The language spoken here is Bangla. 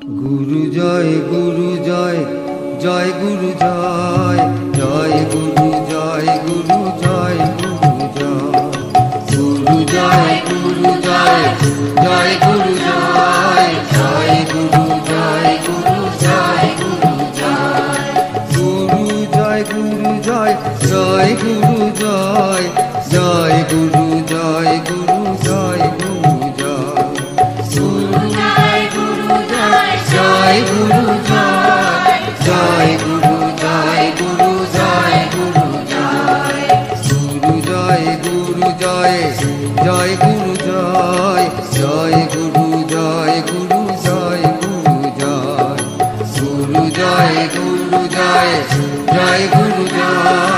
গুরু জয় জয় গুরু জয় জয় গুরু জয় গুরু জয় গুরু জয় গুরু জয় জয় গুরু জয় জয় গুরু জয় গুরু জয় গুরু জয় গুরু জয় জয় গুরু জয় জয় গুরু জয় গুরু জয় গুরু জয় গুরু জয় জয় গুরু জয় গুরু জয় গুরু জয় গুরু জয় জয় গুরু জয় জয় গুরু জয় গুরু জয় গুরু জয় গুরু জয় জয় গুরু জয়